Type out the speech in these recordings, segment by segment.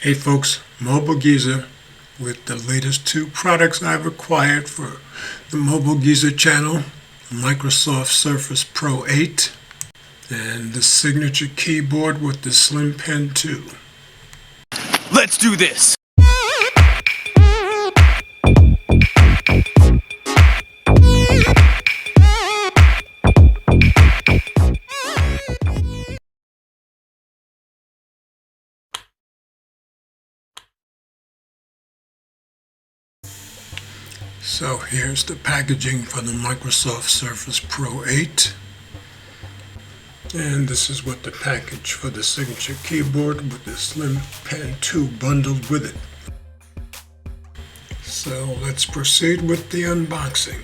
Hey folks, Mobile Geezer with the latest two products I've acquired for the Mobile Geezer channel, the Microsoft Surface Pro 8 and the signature keyboard with the Slim Pen 2. Let's do this! So here's the packaging for the Microsoft Surface Pro 8. And this is what the package for the signature keyboard with the Slim Pen 2 bundled with it. So let's proceed with the unboxing.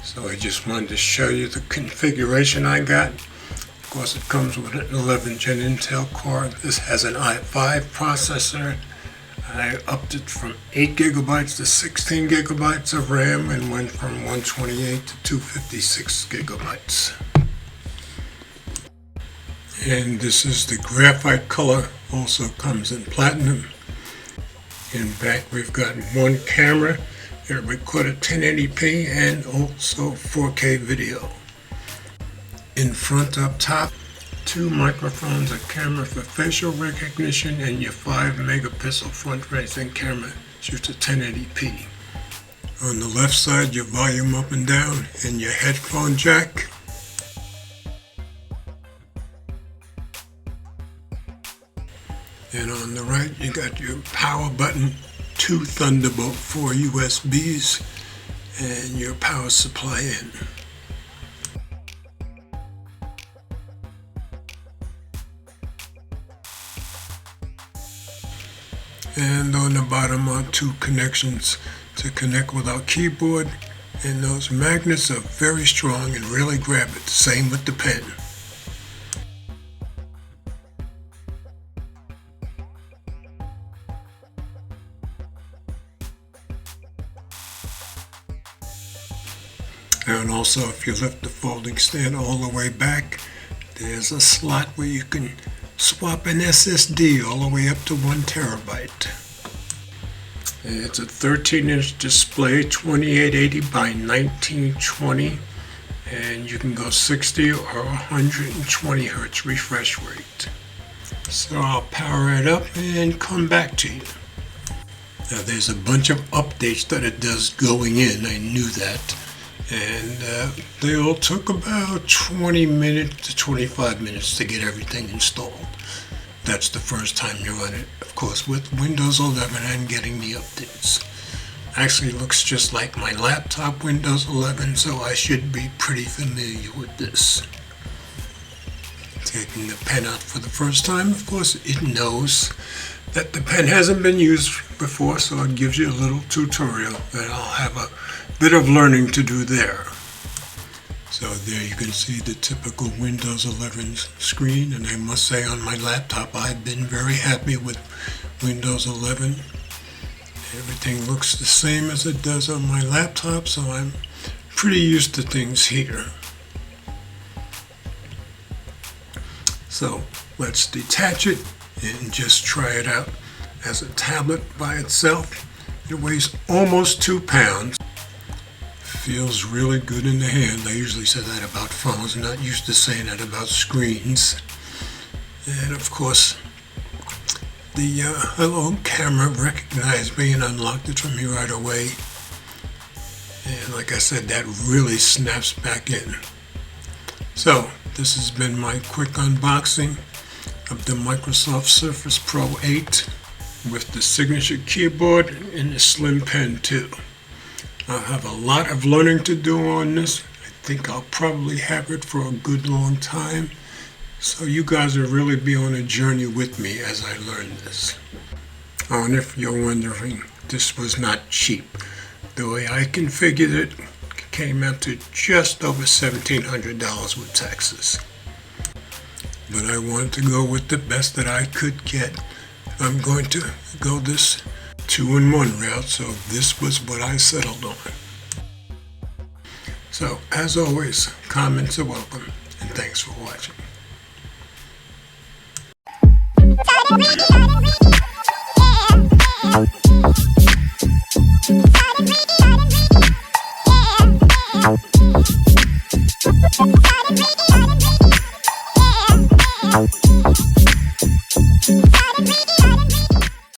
So I just wanted to show you the configuration I got. Of course, it comes with an 11th Gen Intel core. This has an i5 processor. I upped it from 8 gigabytes to 16 gigabytes of RAM and went from 128 to 256 gigabytes. And this is the graphite color, also comes in platinum. In back we've got one camera. It recorded 1080p and also 4K video. In front up top, two microphones, a camera for facial recognition, and your 5 megapixel front-facing camera shoots at 1080p. On the left side, your volume up and down and your headphone jack. And on the right, you got your power button, 2 Thunderbolt 4 USBs, and your power supply in. And on the bottom are 2 connections to connect with our keyboard, and those magnets are very strong and really grab it. Same with the pen. And also, if you lift the folding stand all the way back, there's a slot where you can swap an SSD all the way up to 1 terabyte. It's a 13-inch display, 2880 by 1920, and you can go 60 or 120 hertz refresh rate. So I'll power it up and come back to you. Now there's a bunch of updates that it does going in, I knew that. And they all took about 20 minutes to 25 minutes to get everything installed. That's the first time you run it. Of course, with Windows 11, I'm getting the updates. Actually, looks just like my laptop Windows 11, so I should be pretty familiar with this. Taking the pen out for the first time, of course, it knows that the pen hasn't been used before, so it gives you a little tutorial that I'll have a bit of learning to do there. So there you can see the typical Windows 11 screen, and I must say on my laptop I've been very happy with Windows 11. Everything looks the same as it does on my laptop, so I'm pretty used to things here. So let's detach it and just try it out as a tablet by itself. It weighs almost 2 pounds. Feels really good in the hand. I usually say that about phones. I'm not used to saying that about screens. And of course, the hello camera recognized me and unlocked it from me right away. And like I said, that really snaps back in. So this has been my quick unboxing of the Microsoft Surface Pro 8 with the signature keyboard and the Slim Pen 2. I have a lot of learning to do on this. I think I'll probably have it for a good long time. So you guys will really be on a journey with me as I learn this. And if you're wondering, this was not cheap. The way I configured it came out to just over $1,700 with taxes. But I wanted to go with the best that I could get. I'm going to go this 2-in-1 route, so this was what I settled on. So, as always, comments are welcome, and thanks for watching.